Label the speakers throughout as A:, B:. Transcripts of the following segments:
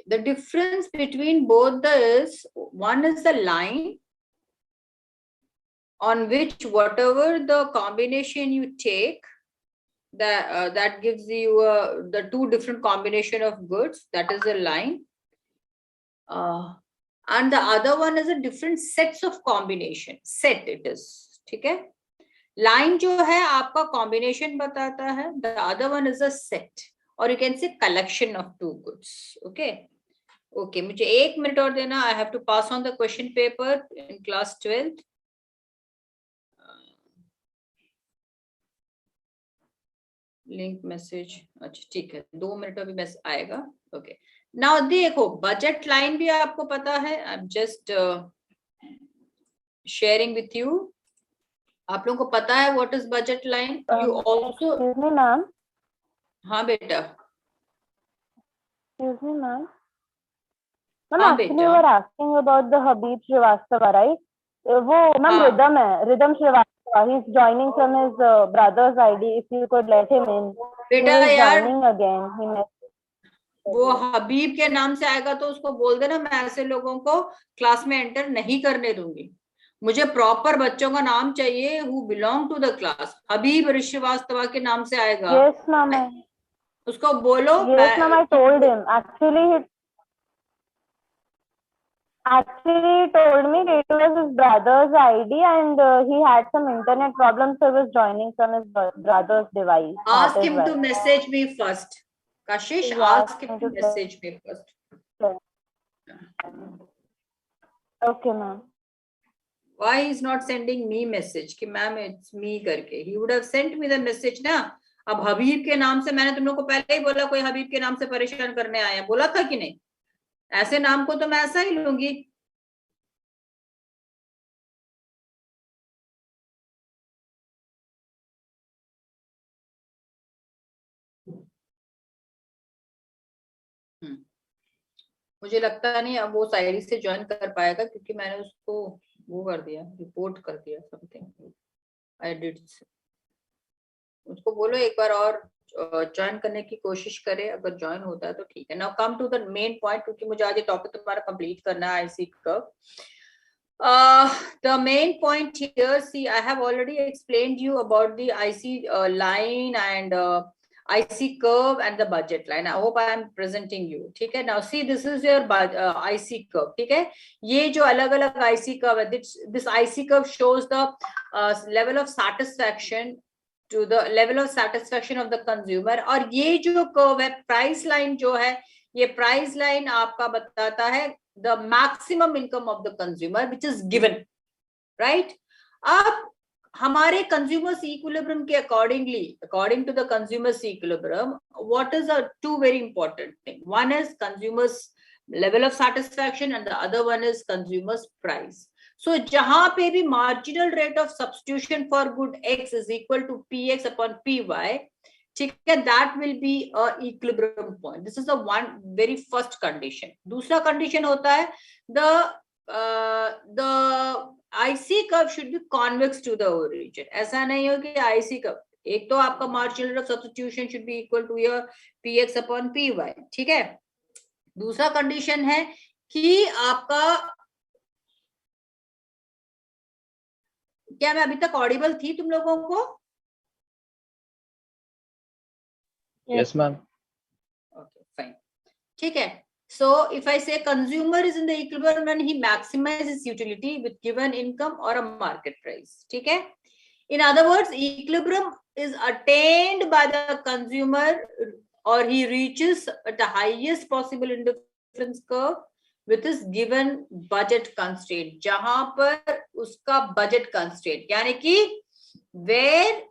A: The difference between both is one is the line on which whatever the combination you take, that gives you the two different combination of goods, that is a line, and the other one is a different sets of combination set it is. ठीक है, line जो है आपका combination बताता है, the other one is a set or you can say collection of two goods. Okay, मुझे 1 minute और देना. I have to pass on the question paper in class 12th. Link message, अच्छा ठीक है, 2 मिनट अभी message आएगा. Okay, now देखो budget line भी आपको पता है. I am just sharing with you. आप लोगों को पता है what is budget line? You also.
B: Ma'am.
A: हाँ बेटा.
B: Excuse me, ma'am. Actually, we were asking about the Habib Srivastava, right? वो मैम रिदम है, Ridham Srivastava. He's joining from his brother's ID. If you could let him in.
A: बेटा यार,
B: joining again.
A: वो हबीब के नाम से आएगा तो उसको बोल देना मैं ऐसे लोगों को क्लास में एंटर नहीं करने दूंगी. मुझे प्रॉपर बच्चों का नाम चाहिए who belong to the class. हबीब श्रीवास्तव के नाम से आएगा.
B: Yes, ma'am.
A: उसको बोलो.
B: Yes, ma'am. I told him. Actually, he told me it was his brother's ID and he had some internet problems, so he was joining from his brother's device.
A: Ask him to message me first. Kashish, ask him to message me first.
B: Okay, ma'am.
A: Why he is not sending me message कि ma'am it's me करके? He would have sent me the message ना. अब हबीब के नाम से मैंने तुम लोग को पहले ही बोला कोई हबीब के नाम से परेशान करने आया, बोला था कि नहीं? ऐसे नाम को तो मैं ऐसा ही लूंगी. मुझे लगता नहीं अब वो साइड से ज्वाइन कर पाएगा क्योंकि मैंने उसको वो कर दिया, रिपोर्ट कर दिया समथिंग. I did. उसको बोलो एक बार और ज्वाइन करने की कोशिश करे, अगर ज्वाइन होता है तो ठीक है. Now come to the main point, क्योंकि मुझे आज ये टॉपिक तुम्हारा कंप्लीट करना है. IC curve. The main point here, see, I have already explained you about the IC line and IC curve and the budget line. I hope I am presenting you. ठीक है. Now see, this is your IC curve. ठीक है. ये जो अलग-अलग IC curve है, this IC curve shows the level of satisfaction to the level of satisfaction of the consumer. और ये जो curve है, price line जो है, ये price line आपका बताता है the maximum income of the consumer which is given, right? अब हमारे consumers equilibrium के according to the consumers equilibrium, what is a two very important thing? One is consumers level of satisfaction and the other one is consumers price. So जहां पे भी marginal rate of substitution for good X is equal to PX upon PY, ठीक है, that will be a equilibrium point. This is the one very first condition. दूसरा condition होता है the IC curve should be convex to the origin. ऐसा नहीं हो कि IC curve, एक तो आपका marginal rate of substitution should be equal to your PX upon PY. ठीक है. दूसरा condition है कि आपका, क्या मैं अभी तक ऑडिबल थी तुम लोगों को?
C: Yes, ma'am.
A: Okay, fine. ठीक है. So if I say consumer is in the equilibrium when he maximizes utility with given income or a market price. ठीक है. In other words, equilibrium is attained by the consumer or he reaches at the highest possible indifference curve with his given budget constraint. जहां पर उसका budget constraint, यानी कि where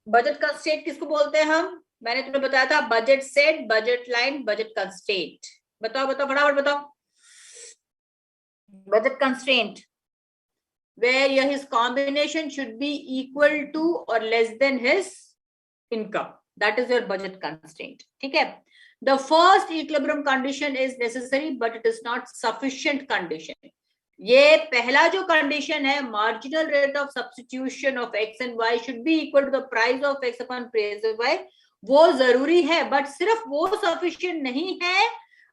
A: budget constraint किसको बोलते हैं हम? मैंने तुम्हें बताया था budget set, budget line, budget constraint. बताओ फटाफट बताओ. Budget constraint where his combination should be equal to or less than his income. That is your budget constraint. ठीक है. The first equilibrium condition is necessary but it is not sufficient condition. ये पहला जो condition है, marginal rate of substitution of x and y should be equal to the price of x upon price of y, वो जरूरी है, but सिर्फ वो sufficient नहीं है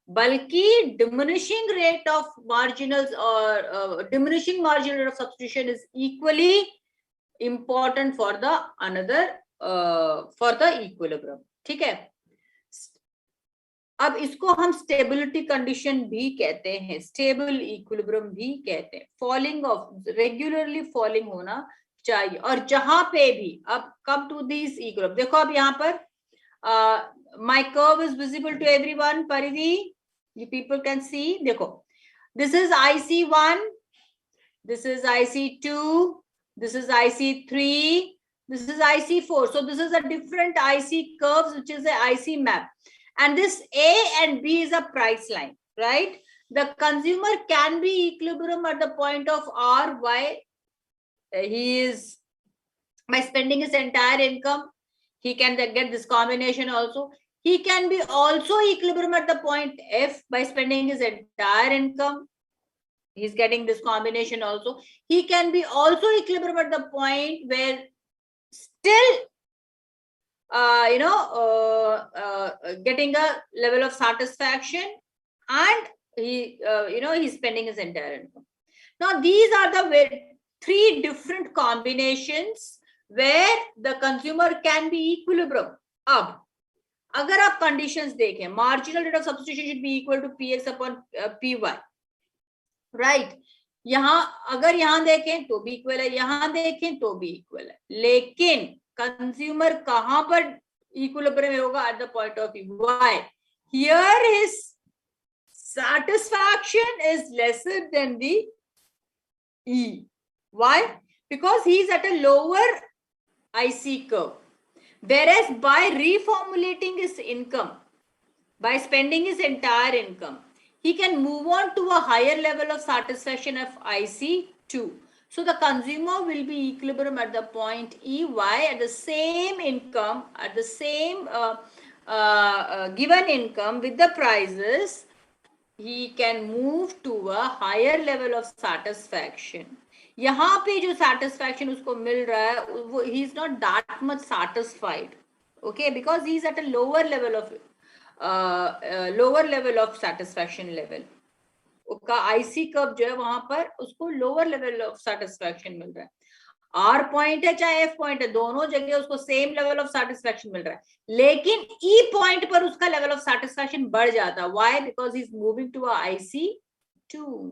A: बल्कि डिमिनिशिंग रेट ऑफ मार्जिनल और diminishing marginal rate of substitution is equally important for the another for the equilibrium. ठीक है. अब इसको हम स्टेबिलिटी कंडीशन भी कहते हैं, स्टेबल इक्विलिब्रियम भी कहते हैं. फॉलिंग ऑफ रेगुलरली फॉलिंग होना चाहिए. और जहां पे भी अब कम टू दिस इक्विलिब्रियम, देखो अब यहाँ पर my curve is visible to everyone. Paridhi, you people can see, देखो, this is IC1, this is IC2, this is IC3, this is IC4. So this is a different IC curves, which is a IC map. And this A and B is a price line, right? The consumer can be equilibrium at the point of R. Why? He is, by spending his entire income, he can get this combination also. He can be also equilibrium at the point F by spending his entire income. He's getting this combination also. He can be also equilibrium at the point where still, getting a level of satisfaction, and he, he's spending his entire income. Now, these are the three different combinations where the consumer can be equilibrium. अब अगर आप conditions देखें, marginal rate of substitution should be equal to px upon py, right. यहां अगर यहां देखें तो भी इक्वल है, यहां देखें तो भी इक्वल है. लेकिन कंज्यूमर कहां पर इक्विलिब्रियम होगा? At the point of view. Why? Here his satisfaction is lesser than the E. Why? Because he is at a lower IC curve. Whereas by reformulating his income, by spending his entire income, he can move on to a higher level of satisfaction of IC2. So the consumer will be equilibrium at the point EY at the same income, at the same given income with the prices. He can move to a higher level of satisfaction. यहाँ पे जो satisfaction उसको मिल रहा है, वो he is not that much satisfied, okay, because he is at a lower level of satisfaction level. उसका IC curve जो है वहां पर उसको lower level of satisfaction मिल रहा है. R पॉइंट है चाहे F पॉइंट है, दोनों जगह उसको सेम लेवल ऑफ सेटिस्फैक्शन मिल रहा है. लेकिन E पॉइंट पर उसका लेवल ऑफ सेटिस्फैक्शन बढ़ जाता है. Why? Because he is moving to a IC2.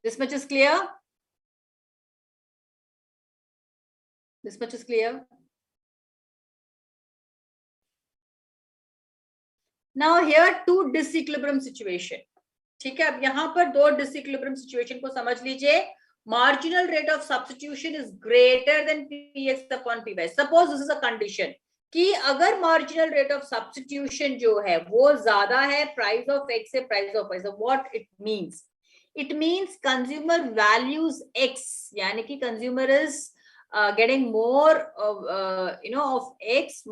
A: This much is clear? This much is clear? Now here two disequilibrium situation. ठीक है, अब यहाँ पर दो disequilibrium situation को समझ लीजिए. Marginal rate of substitution is greater than px upon py. Suppose this is a condition कि अगर marginal rate of substitution जो है वो ज्यादा है price of x से price of y. So what it means? It means consumer values x, यानी कि consumer is getting more of x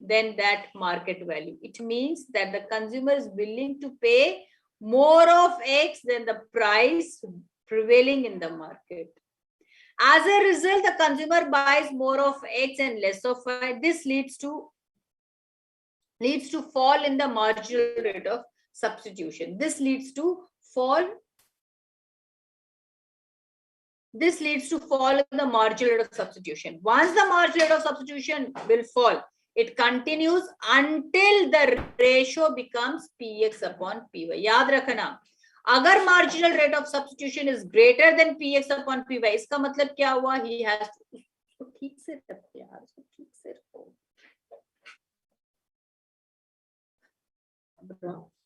A: than that market value. It means that the consumer is willing to pay more of x than the price prevailing in the market. As a result, the consumer buys more of x and less of y. This leads to fall in the marginal rate of substitution. This leads to fall in the marginal rate of substitution. Once the marginal rate of substitution will fall, it continues until the ratio becomes px upon py. याद रखना, अगर marginal rate of substitution is greater than px upon py, इसका मतलब क्या हुआ? He has to ठीक से रखो यार, ठीक से रखो.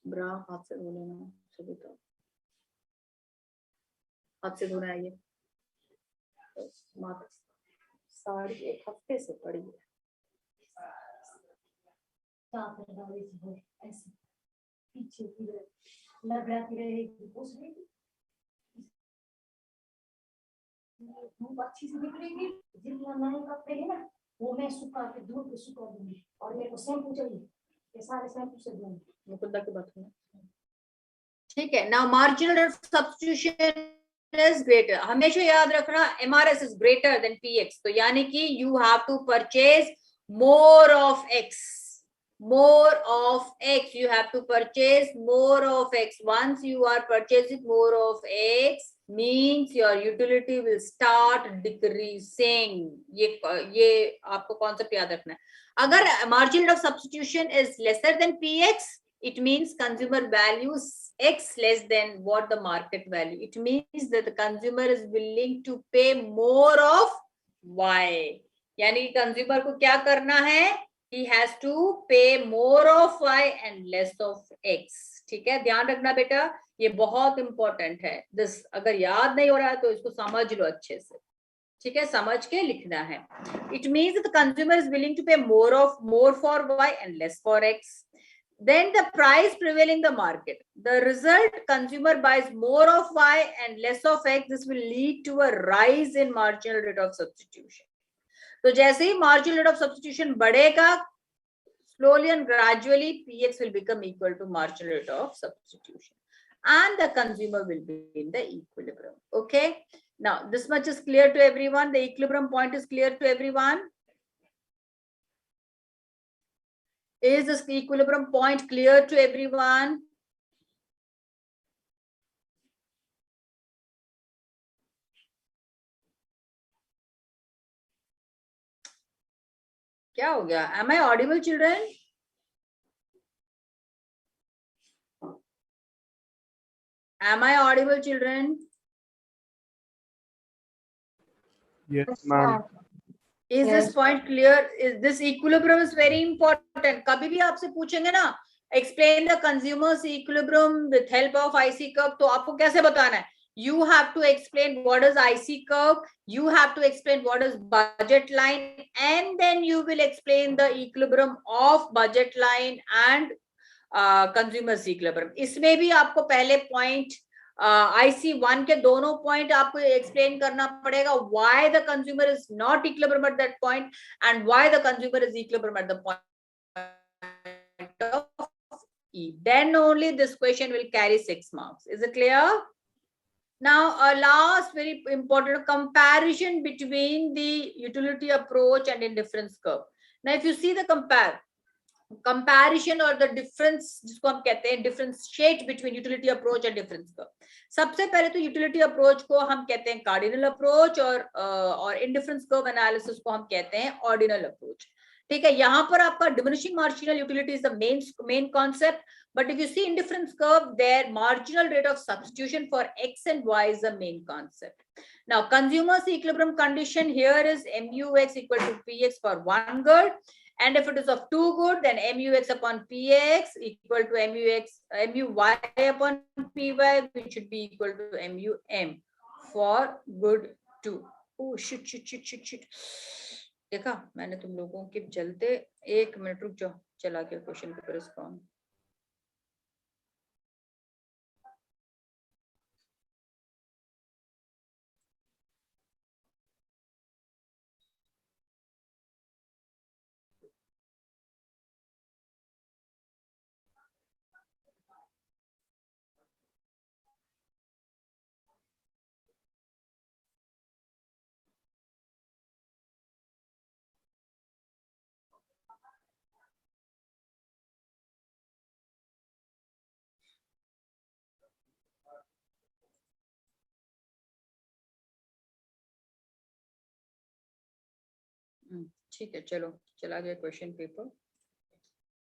A: ब्रा हाथ से धो लेना, सभी तो हाथ से धोना है. ये साड़ी एक हफ्ते से पड़ी है. ऐसे पीछे लगाती रहेगी, धूप अच्छी से निकलेगी. जितना नए कपड़े है ना वो मैं सुखा के धूप पे सुखा दूंगी. और मेरे को शैम्पू चाहिए, ये सारे शैम्पू से धोऊंगी. मुकुंदा की बात है, ठीक है. Now marginal rate of substitution is greater. हमेशा याद रखना MRS is greater than PX. तो यानी कि you have to purchase more of X. more of X. You have to purchase more of X. Once you are purchasing more of X, means your utility will start decreasing. ये आपको concept याद रखना है. अगर margin rate of substitution is lesser than PX, it means consumer values X less than what the market value. It means that the consumer is willing to pay more of Y. यानी consumer को क्या करना है? He has to pay more of Y and less of X. ठीक है, ध्यान रखना बेटा, ये बहुत इंपॉर्टेंट है. दिस अगर याद नहीं हो रहा है तो इसको समझ लो अच्छे से. ठीक है, समझ के लिखना है. It means that the consumer is willing to pay more for Y and less for X. Then the price prevailing in the market. The result, consumer buys more of Y and less of X. This will lead to a rise in marginal rate of substitution. तो जैसे ही marginal rate of substitution बढ़ेगा, slowly and gradually PX will become equal to marginal rate of substitution, and the consumer will be in the equilibrium. Okay, now this much is clear to everyone. The equilibrium point is clear to everyone. Is this equilibrium point clear to everyone? क्या हो गया? Am I audible, children? Am I audible, children?
C: Yes, ma'am.
A: Is this point clear? Is this equilibrium is very important. कभी भी आपसे पूछेंगे ना, explain the consumer's equilibrium with help of IC curve, तो आपको कैसे बताना है? You have to explain what is IC curve, you have to explain what is budget line, and then you will explain the equilibrium of budget line and consumer's equilibrium. इसमें भी आपको पहले point IC1 के दोनों point आपको explain करना पड़ेगा, why the consumer is not equilibrium at that point and why the consumer is equilibrium at the point of E. Then only this question will carry 6 marks. Is it clear? Now, a last very important comparison between the utility approach and indifference curve. Now, if you see the comparison or the difference, जिसको हम कहते हैं differentiate between utility approach and difference curve. सबसे पहले तो utility approach को हम कहते हैं cardinal approach और indifference curve analysis को हम कहते हैं ordinal approach. ठीक है, यहाँ पर आपका diminishing marginal utility is the main concept. But if you see indifference curve, their marginal rate of substitution for X and Y is the main concept. Now, consumer's equilibrium condition here is MUX equal to PX for one good. And if it is of two good, then MUX upon PX equal to MUY upon PY, which should be equal to MUM for good two. Oh, shit. देखा मैंने तुम लोगों के चलते. एक minute रुक जाओ, चला गया क्वेश्चन पेपर इसका. ठीक है, चलो चला गया question paper.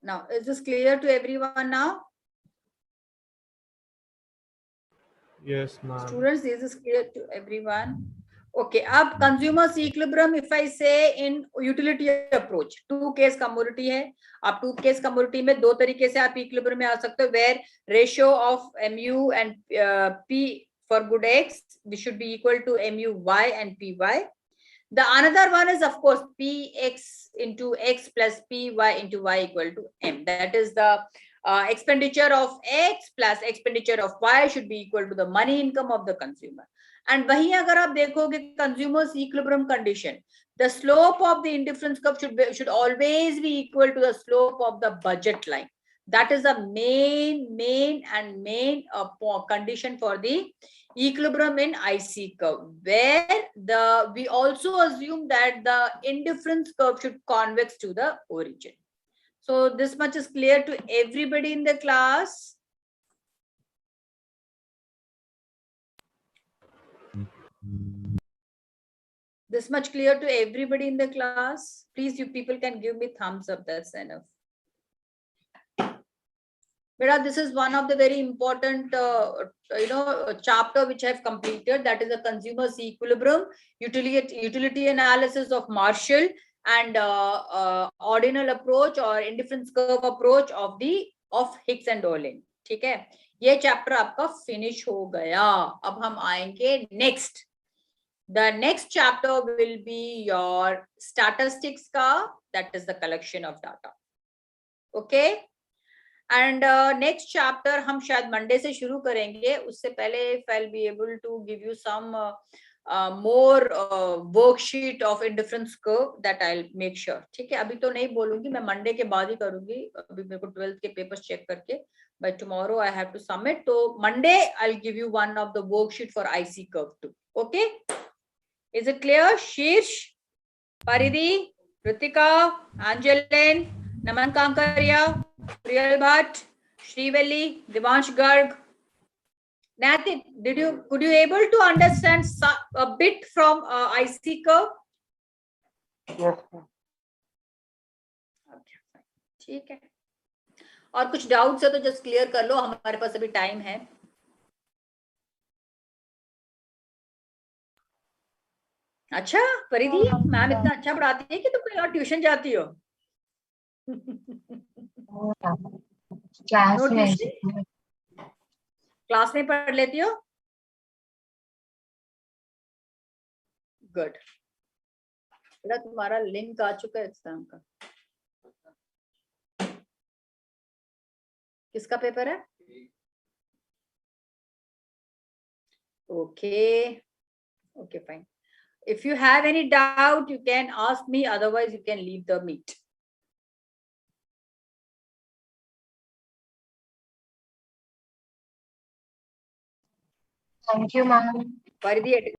A: Now, is this clear to everyone now?
C: Yes, ma'am.
A: Students, is this clear to everyone? Okay, अब consumer's equilibrium, if I say in utility approach, two case commodity है. आप two case commodity में दो तरीके से आप equilibrium में आ सकते हो, where ratio of MU and P for good X, which should be equal to MUY and PY. The another one is, of course, PX into X plus PY into Y equal to M. That is the expenditure of X plus expenditure of Y should be equal to the money income of the consumer. And वहीं अगर आप देखोगे consumer's equilibrium condition, the slope of the indifference curve should always be equal to the slope of the budget line. That is the main condition for the equilibrium in IC curve, where we also assume that the indifference curve should convex to the origin. So this much is clear to everybody in the class. This much clear to everybody in the class. Please, you people can give me thumbs up. That's enough. But this is one of the very important, chapter which I have completed. That is the consumer's equilibrium, utility analysis of Marshall, and ordinal approach or indifference curve approach of Hicks and Dolin. ठीक है, ये chapter आपका finish हो गया. अब हम आएंगे next. The next chapter will be your statistics ka, that is the collection of data. Okay. And next chapter हम शायद Monday से शुरू करेंगे. उससे पहले if I'll be able to give you some more worksheet of indifference curve, that I'll make sure. ठीक है, अभी तो नहीं बोलूंगी, मैं Monday के बाद ही करूंगी. अभी मेरे को 12th के papers check करके. By tomorrow I have to submit. So Monday I'll give you one of the worksheet for IC curve too. Okay. Is it clear? Shirsh, Paridhi, Ritika, Angeline, Naman Kankaria, Priyal Bhatt, Srivelli, Devansh Garg. Nathan, could you able to understand a bit from IC curve?
D: Yes.
A: Okay, ठीक है. और कुछ doubts है तो just clear कर लो, हमारे पास अभी time है. अच्छा परिधि, मैम इतना अच्छा पढ़ाती है कि तुम कहीं और ट्यूशन जाती हो? क्लास में पढ़ लेती हो? गुड. बेटा तुम्हारा लिंक आ चुका है एग्जाम का. किसका पेपर है? Okay okay fine. If you have any doubt, you can ask me. Otherwise, you can leave the meet.
D: Thank you, ma'am.
A: Paridhi,